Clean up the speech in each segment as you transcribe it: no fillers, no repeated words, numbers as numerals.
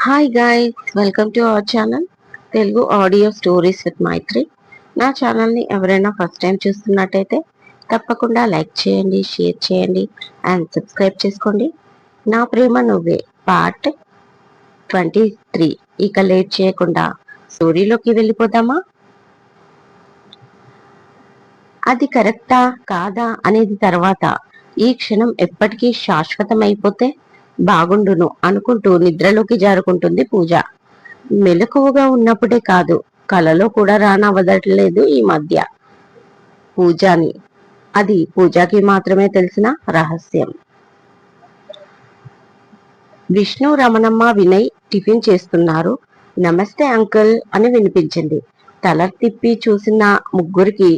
Hi guys, welcome to our channel Telugu audio stories with Maithri. నా ఛానల్ని ఎవరైనా ఫస్ట్ టైం చూస్తున్నట్టయితే తప్పకుండా లైక్ చేయండి, షేర్ చేయండి అండ్ సబ్స్క్రైబ్ చేసుకోండి. నా ప్రేమ నువ్వే పార్ట్ 23. ఇక లేట్ చేయకుండా స్టోరీలోకి వెళ్ళిపోదామా? అది కరెక్టా కాదా అనేది తర్వాత, ఈ క్షణం ఎప్పటికీ శాశ్వతమైపోతే బాగుండును అనుకుంటూ నిద్రలోకి జారుకుంటుంది పూజ. మెలకువగా ఉన్నప్పుడే కాదు, కలలో కూడా రానవదట్లేదు ఈ మధ్య పూజాని. అది పూజకి మాత్రమే తెలిసిన రహస్యం. విష్ణు, రమణమ్మ, వినయ్ టిఫిన్ చేస్తున్నారు. నమస్తే అంకుల్ అని వినిపించింది. తల తిప్పి చూసిన ముగ్గురికి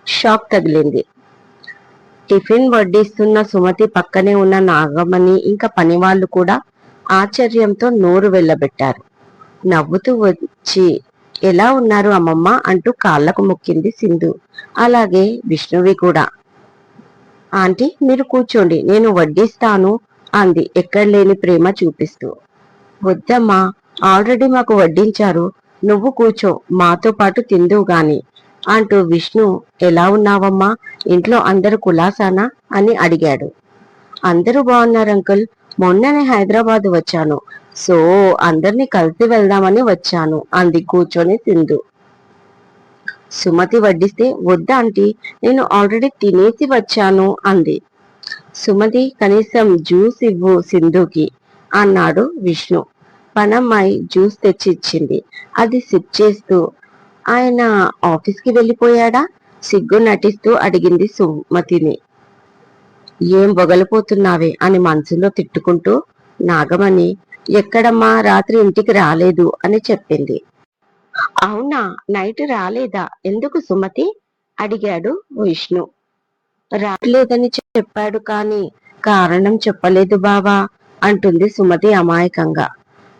షాక్ తగిలింది. టిఫిన్ వడ్డిస్తున్న సుమతి, పక్కనే ఉన్న నాగమణి ఇంకా పనివాళ్లు కూడా ఆశ్చర్యంతో నోరు వెళ్ళబెట్టారు. నవ్వుతూ వచ్చి, ఎలా ఉన్నారు అమ్మమ్మ అంటూ కాళ్లకు మొక్కింది సింధు. అలాగే విష్ణువి కూడా. ఆంటీ మీరు కూర్చోండి, నేను వడ్డిస్తాను అంది ఎక్కడ లేని ప్రేమ చూపిస్తూ. వద్దమ్మా, ఆల్రెడీ మాకు వడ్డించారు, నువ్వు కూర్చో, మాతో పాటు తిందువు గాని అంటూ విష్ణు, ఎలా ఉన్నావమ్మా, ఇంట్లో అందరు కులాసానా అని అడిగాడు. అందరూ బాగున్నారు అంకుల్, మొన్ననే హైదరాబాద్ వచ్చాను, సో అందరినీ కలిసి వెళ్దామని వచ్చాను అంది కూర్చొని సింధు. సుమతి వడ్డిస్తే, వద్దా ఆంటీ, నేను ఆల్రెడీ తినేసి వచ్చాను అంది. సుమతి, కనీసం జ్యూస్ ఇవ్వు సింధుకి అన్నాడు విష్ణు. పనమ్మాయి జ్యూస్ తెచ్చి ఇచ్చింది. అది సిప్ చేస్తూ, ఆయన ఆఫీస్కి వెళ్ళిపోయాడా సిగ్గు నటిస్తూ అడిగింది సుమతిని. ఏం బొగలిపోతున్నావే అని మనసులో తిట్టుకుంటూ నాగమణి, ఎక్కడమ్మా, రాత్రి ఇంటికి రాలేదు అని చెప్పింది. అవునా, నైట్ రాలేదా, ఎందుకు సుమతి అడిగాడు విష్ణు. రాలేదని చెప్పాడు కానీ కారణం చెప్పలేదు బావా అంటుంది సుమతి అమాయకంగా.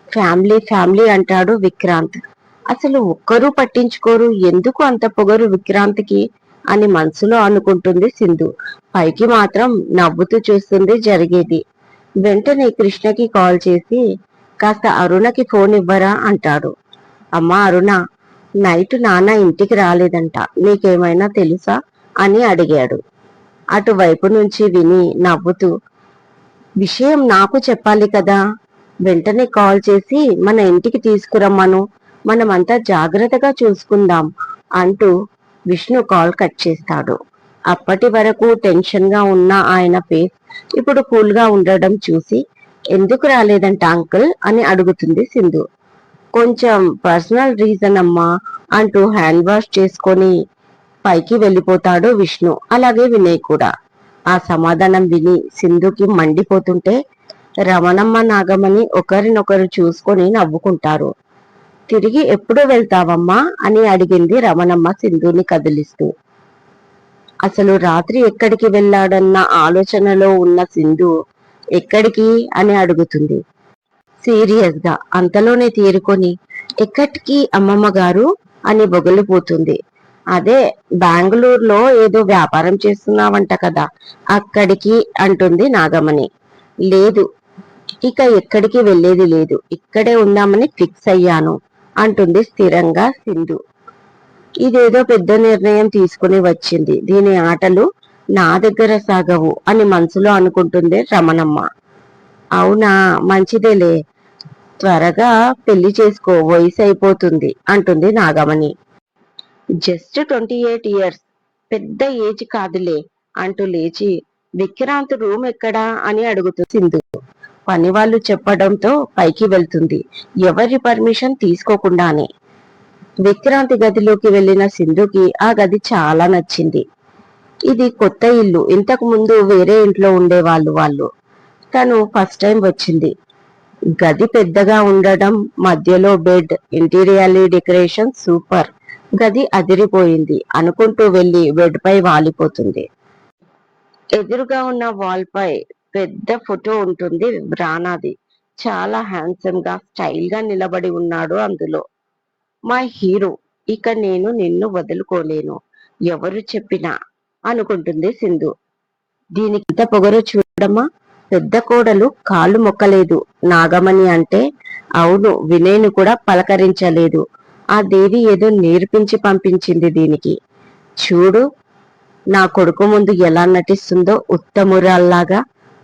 ఫ్యామిలీ ఫ్యామిలీ అంటాడు విక్రాంత్, అసలు ఒక్కరూ పట్టించుకోరు, ఎందుకు అంత పొగరు విక్రాంత్కి అని మనసులో అనుకుంటుంది సింధు. పైకి మాత్రం నవ్వుతూ చూస్తుంది జరిగేది. వెంటనే కృష్ణకి కాల్ చేసి, కాస్త అరుణకి ఫోన్ ఇవ్వరా అంటాడు. అమ్మా అరుణ, నైట్ నాన్న ఇంటికి రాలేదంట, నీకేమైనా తెలుసా అని అడిగాడు. అటువైపు నుంచి విని నవ్వుతూ, విషయం నాకు చెప్పాలి కదా, వెంటనే కాల్ చేసి మన ఇంటికి తీసుకురమ్మను, మనమంతా జాగ్రత్తగా చూసుకుందాం అంటూ విష్ణు కాల్ కట్ చేస్తాడు. అప్పటి వరకు టెన్షన్ గా ఉన్న ఆయన ఫేస్ ఇప్పుడు కూల్ గా ఉండడం చూసి, ఎందుకు రాలేదంట అంకుల్ అని అడుగుతుంది సింధు. కొంచెం పర్సనల్ రీజన్ అమ్మా అంటూ హ్యాండ్ వాష్ చేసుకొని పైకి వెళ్ళిపోతాడు విష్ణు. అలాగే వినయ్ కూడా. ఆ సమాధానం విని సింధుకి మండిపోతుంటే రమణమ్మ, నాగమణి ఒకరినొకరు చూసుకొని నవ్వుకుంటారు. తిరిగి ఎప్పుడు వెళ్తావమ్మా అని అడిగింది రమణమ్మ సింధుని కదిలిస్తూ. అసలు రాత్రి ఎక్కడికి వెళ్ళాడన్న ఆలోచనలో ఉన్న సింధు, ఎక్కడికి అని అడుగుతుంది సీరియస్ గా. అంతలోనే తీరుకొని, ఎక్కడికి అమ్మమ్మ గారు అని బొగలిపోతుంది. అదే బెంగళూరులో ఏదో వ్యాపారం చేస్తున్నావంట కదా, అక్కడికి అంటుంది నాగమణి. లేదు, ఇక ఎక్కడికి వెళ్లేది లేదు, ఇక్కడే ఉందామని ఫిక్స్ అయ్యాను అంటుంది స్థిరంగా సింధు. ఇదేదో పెద్ద నిర్ణయం తీసుకుని వచ్చింది, దీని ఆటలు నా దగ్గర సాగవు అని మనసులో అనుకుంటుంది రమణమ్మ. అవునా, మంచిదేలే, త్వరగా పెళ్లి చేసుకో, వయసు అయిపోతుంది అంటుంది నాగమణి. జస్ట్ 28 ఇయర్స్, పెద్ద ఏజ్ కాదులే అంటూ లేచి, విక్రాంత్ రూమ్ ఎక్కడా అని అడుగుతుంది సింధు. పని వాళ్ళు చెప్పడంతో పైకి వెళ్తుంది, ఎవరి పర్మిషన్ తీసుకోకుండానే. విక్రాంతి గదిలోకి వెళ్లిన సింధుకి ఆ గది చాలా నచ్చింది. ఇది కొత్త ఇల్లు, ఇంతకు ముందు వేరే ఇంట్లో ఉండేవాళ్ళు వాళ్ళు. తను ఫస్ట్ టైం వచ్చింది. గది పెద్దగా ఉండడం, మధ్యలో బెడ్, ఇంటీరియర్ డెకరేషన్ సూపర్. గది అదిరిపోయింది అనుకుంటూ వెళ్లి బెడ్ పై వాలిపోతుంది. ఎదురుగా ఉన్న వాల్ పై పెద్ద ఫోటో ఉంటుంది రానాది. చాలా హ్యాండ్సమ్ గా స్టైల్ గా నిలబడి ఉన్నాడు అందులో. మై హీరో, ఇక నేను నిన్ను వదులుకోలేను, ఎవరు చెప్పినా అనుకుంటుంది సింధు. దీనికి ఇంత పొగరు చూడమ్మా, పెద్ద కోడలు కాళ్ళు మొక్కలేదు. నాగమణి అంటే అవును, వినయ్ను కూడా పలకరించలేదు. ఆ దేవి ఏదో నేర్పించి పంపించింది దీనికి. చూడు, నా కొడుకు ముందు ఎలా నటిస్తుందో ఉత్తమురాల్లాగా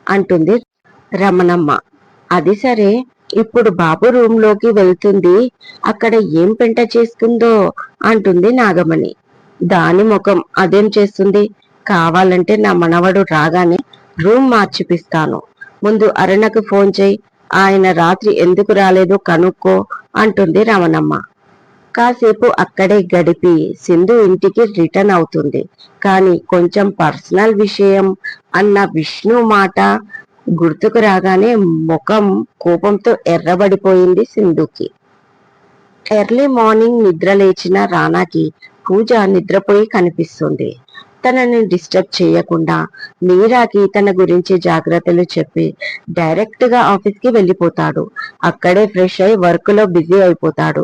అంటుంది రమణమ్మ. అది సరే, ఇప్పుడు బాబు రూమ్ లోకి వెళ్తుంది, అక్కడ ఏం పెంట చేస్తుందో అంటుంది నాగమణి. దాని ముఖం అదేం చేస్తుంది, కావాలంటే నా మనవడు రాగానే రూమ్ మార్చిపిస్తాను. ముందు అరుణకు ఫోన్ చేయి, ఆయన రాత్రి ఎందుకు రాలేదో కనుక్కో అంటుంది రమణమ్మ. కాసేపు అక్కడే గడిపి సింధు ఇంటికి రిటర్న్ అవుతుంది. కానీ కొంచెం పర్సనల్ విషయం అన్న విష్ణు మాట గుర్తుకు రాగానే ముఖం కోపంతో ఎర్రబడిపోయింది సింధుకి. ఎర్లీ మార్నింగ్ నిద్ర లేచిన రానాకి పూజ నిద్రపోయి కనిపిస్తుంది. తనని డిస్టర్బ్ చేయకుండా మీరాకి తన గురించి జాగ్రత్తలు చెప్పి డైరెక్ట్ గా ఆఫీస్ కి వెళ్ళిపోతాడు. అక్కడే ఫ్రెష్ అయి వర్క్ లో బిజీ అయిపోతాడు.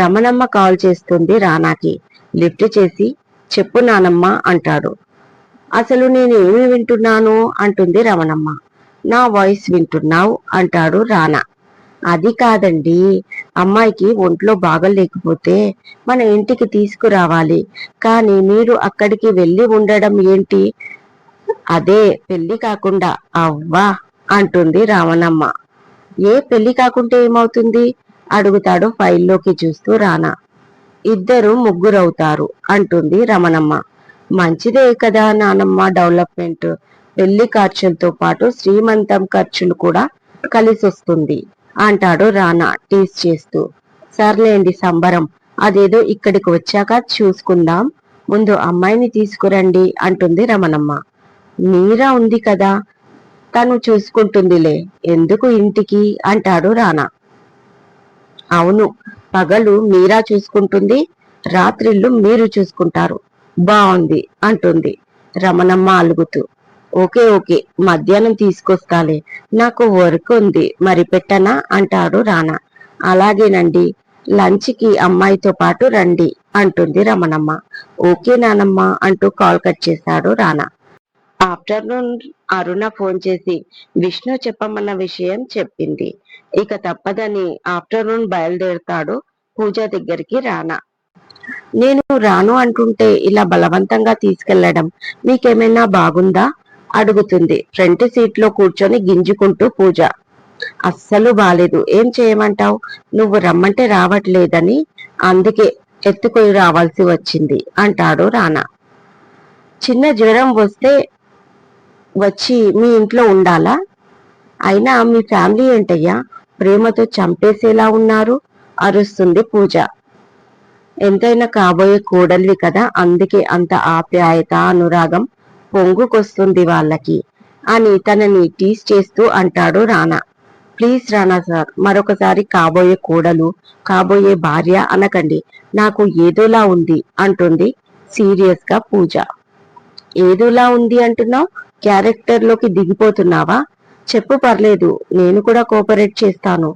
రమణమ్మ కాల్ చేస్తుంది రానాకి. లిఫ్ట్ చేసి చెప్పు నానమ్మ అంటాడు. అసలు నేను ఏమి వింటున్నాను అంటుంది రమణమ్మ. నా వాయిస్ వింటున్నావు అంటాడు రానా. అది కాదండి, అమ్మాయికి ఒంట్లో బాగలేకపోతే మన ఇంటికి తీసుకురావాలి, కానీ మీరు అక్కడికి వెళ్ళి ఉండడం ఏంటి? అదే పెళ్లి కాకుండా. అవ్వా అంటుంది రామనమ్మ. ఏ పెళ్లి కాకుంటే ఏమవుతుంది అడుగుతాడు ఫైల్లోకి చూస్తూ రానా. ఇద్దరు ముగ్గురవుతారు అంటుంది రమణమ్మ. మంచిదే కదా నానమ్మ, డెవలప్మెంట్. పెళ్లి ఖర్చులతో పాటు శ్రీమంతం ఖర్చులు కూడా కలిసొస్తుంది అంటాడు రానా టీస్ చేస్తూ. సర్లేండి సంబరం, అదేదో ఇక్కడికి వచ్చాక చూసుకుందాం, ముందు అమ్మాయిని తీసుకురండి అంటుంది రమణమ్మ. మీరా ఉంది కదా, తను చూసుకుంటుందిలే, ఎందుకు ఇంటికి అంటాడు రానా. అవును, పగలు మీరా చూసుకుంటుంది, రాత్రిళ్ళు మీరు చూసుకుంటారు, బాగుంది అంటుంది రమణమ్మ అలుగుతూ. ఓకే ఓకే, మధ్యాహ్నం తీసుకొస్తాలే, నాకు వర్క్ ఉంది, మరి పెట్టనా అంటాడు రానా. అలాగేనండి, లంచ్ కి అమ్మాయితో పాటు రండి అంటుంది రమణమ్మ. ఓకే నానమ్మ అంటూ కాల్ కట్ చేశాడు రానా. ఆఫ్టర్నూన్ అరుణ ఫోన్ చేసి విష్ణు చెప్పమన్న విషయం చెప్పింది. ఇక తప్పదని ఆఫ్టర్నూన్ బయలుదేరుతాడు పూజ దగ్గరికి రానా. నేను రాను అంటుంటే ఇలా బలవంతంగా తీసుకెళ్లడం మీకేమైనా బాగుందా అడుగుతుంది ఫ్రంట్ సీట్ లో కూర్చొని గింజుకుంటూ పూజ. అస్సలు బాలేదు, ఏం చేయమంటావు, నువ్వు రమ్మంటే రావట్లేదని, అందుకే ఎత్తుకొని రావాల్సి వచ్చింది అంటాడు రానా. చిన్న జ్వరం వస్తే వచ్చి మీ ఇంట్లో ఉండాలా? అయినా మీ ఫ్యామిలీ ఏంటయ్యా, ప్రేమతో చంపేసేలా ఉన్నారు అరుస్తుంది పూజ. ఎంతైనా కాబోయే కోడల్వి కదా, అందుకే అంత ఆప్యాయత అనురాగం పొంగుకొస్తుంది వాళ్ళకి అని తనని టీస్ చేస్తూ అంటాడు రానా. ప్లీజ్ రానా సార్, మరొకసారి కాబోయే కోడలు, కాబోయే భార్య అనకండి, నాకు ఏదోలా ఉంది అంటుంది సీరియస్ గా పూజ. ఏదోలా ఉంది అంటున్నావు, క్యారెక్టర్ లోకి దిగిపోతున్నావా? చెప్పు, పర్లేదు, నేను కూడా కోఆపరేట్ చేస్తాను,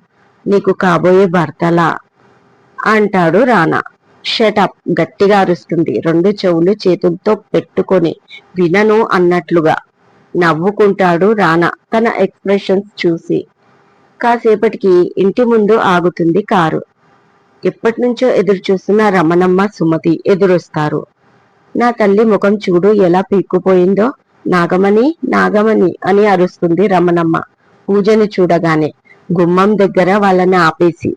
నీకు కాబోయే భర్తలా అంటాడు రానా. షటప్ గట్టిగా అరుస్తుంది రెండు చెవులు చేతులతో పెట్టుకొని. వినను అన్నట్లుగా నవ్వుకుంటాడు రానా తన ఎక్స్ప్రెషన్స్ చూసి. కాసేపటికి ఇంటి ముందు ఆగుతుంది కారు. ఎప్పటి నుంచో ఎదురు చూస్తున్న రమణమ్మ సుమతి ఎదురొస్తారు. నా తల్లి ముఖం చూడు ఎలా పీక్కుపోయిందో, నాగమణి నాగమణి అని అరుస్తుంది రమణమ్మ పూజని చూడగానే, గుమ్మం దగ్గర వాళ్ళని ఆపేసి.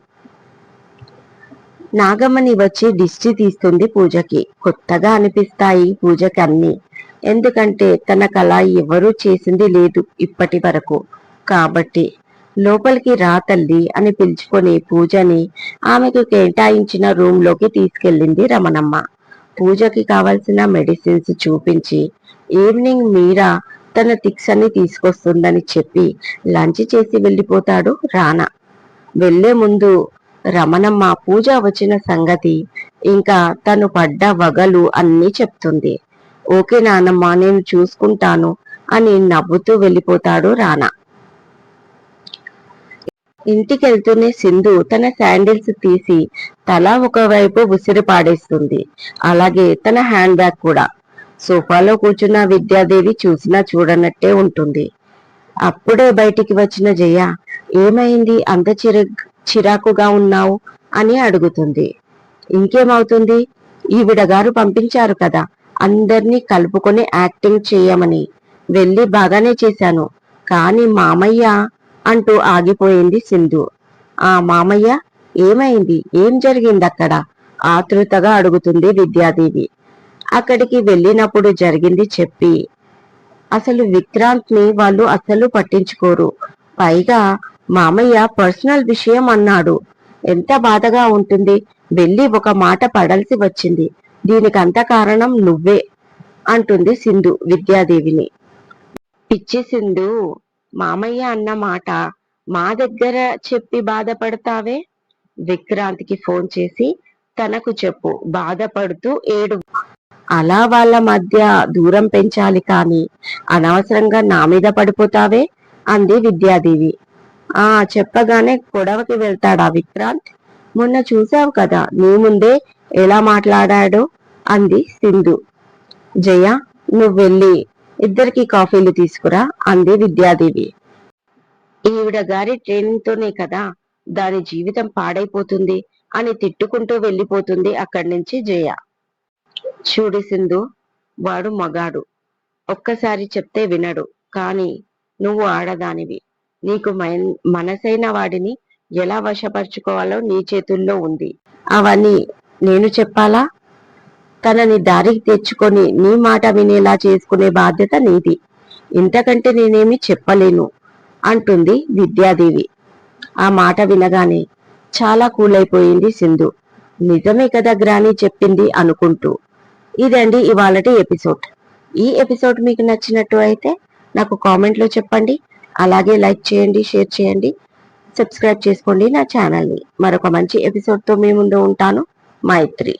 నాగమణి వచ్చి దిష్టి తీస్తుంది పూజకి. కొత్తగా అనిపిస్తాయి పూజకి అన్ని, ఎందుకంటే తనకలా ఎవరూ చేసింది లేదు ఇప్పటి వరకు. కాబట్టి లోపలికి రా తల్లి అని పిలుచుకొని పూజని ఆమెకు కేటాయించిన రూమ్ లోకి తీసుకెళ్ళింది రమణమ్మ. పూజకి కావలసిన మెడిసిన్స్ చూపించి ఈవినింగ్ మీరా తన థిక్స్ అన్ని తీసుకొస్తుందని చెప్పి లంచ్ చేసి వెళ్ళిపోతాడు రానా. వెళ్లే ముందు రమణమ్మ పూజ వచ్చిన సంగతి, ఇంకా తను పడ్డ వగలు అన్నీ చెప్తుంది. ఓకే నానమ్మ, నేను చూసుకుంటాను అని నవ్వుతూ వెళ్ళిపోతాడు రానా. ఇంటికెళ్తూనే సింధు తన శాండిల్స్ తీసి తల ఒకవైపు విసిరి పాడేస్తుంది. అలాగే తన హ్యాండ్ బ్యాగ్ కూడా. సోఫాలో కూర్చున్న విద్యాదేవి చూసినా చూడనట్టే ఉంటుంది. అప్పుడే బయటికి వచ్చిన జయ ఏమైంది అంత చిరాకుగా ఉన్నావు అని అడుగుతుంది. ఇంకేమవుతుంది, ఈవిడ గారు పంపించారు కదా అందర్నీ కలుపుకొని యాక్టింగ్ చేయమని. వెళ్ళి బాగానే చేశాను, కాని మామయ్య అంటూ ఆగిపోయింది సింధు. ఆ మామయ్య ఏమైంది, ఏం జరిగింది అక్కడ ఆతృతగా అడుగుతుంది విద్యాదేవి. అక్కడికి వెళ్ళినప్పుడు జరిగింది చెప్పి. అసలు విక్రాంత్ ని వాళ్ళు అసలు పట్టించుకోరు. పైగా మామయ్య పర్సనల్ విషయం అన్నాడు. ఎంత బాధగా ఉంటుంది. వెళ్ళి ఒక మాట పడాల్సి వచ్చింది. దీనికంత కారణం నువ్వే అంటుంది సింధు విద్యాదేవిని. పిచ్చి సింధు, మామయ్య అన్న మాట మా దగ్గర చెప్పి బాధపడతావే. విక్రాంత్ కి ఫోన్ చేసి తనకు చెప్పు, బాధపడుతూ ఏడు. అలా వాళ్ళ మధ్య దూరం పెంచాలి కాని అనవసరంగా నా మీద పడిపోతావే అంది విద్యాదేవి. ఆ చెప్పగానే గొడవకి వెళ్తాడా విక్రాంత్? మొన్న చూసావు కదా నీ ముందే ఎలా మాట్లాడాడో అంది సింధు. జయ, నువ్వు వెళ్ళి ఇద్దరికి కాఫీలు తీసుకురా అంది విద్యాదేవి. ఈవిడ గారి ట్రైనింగ్ తోనే కదా దాని జీవితం పాడైపోతుంది అని తిట్టుకుంటూ వెళ్ళిపోతుంది అక్కడి నుంచి జయ. చూడు సింధు, వాడు మగాడు, ఒక్కసారి చెప్తే వినడు. కాని నువ్వు ఆడదానివి. నీకు మనసైన వాడిని ఎలా వశపరుచుకోవాలో నీ చేతుల్లో ఉంది. అవన్నీ నేను చెప్పాలా? తనని దారికి తెచ్చుకొని నీ మాట వినేలా చేసుకునే బాధ్యత నీది. ఇంతకంటే నేనేమి చెప్పలేను అంటుంది విద్యాదేవి. ఆ మాట వినగానే చాలా కూల్ అయిపోయింది సింధు. నిజమే కదా గ్రాని చెప్పింది అనుకుంటూ. ఇదండి ఇవాళటి ఎపిసోడ్. ఈ ఎపిసోడ్ మీకు నచ్చినట్టు అయితే నాకు కామెంట్ లో చెప్పండి. అలాగే లైక్ చేయండి, షేర్ చేయండి, సబ్స్క్రైబ్ చేసుకోండి నా ఛానల్ని. మరొక మంచి ఎపిసోడ్ తో మీ ముందు ఉంటాను. మైత్రి.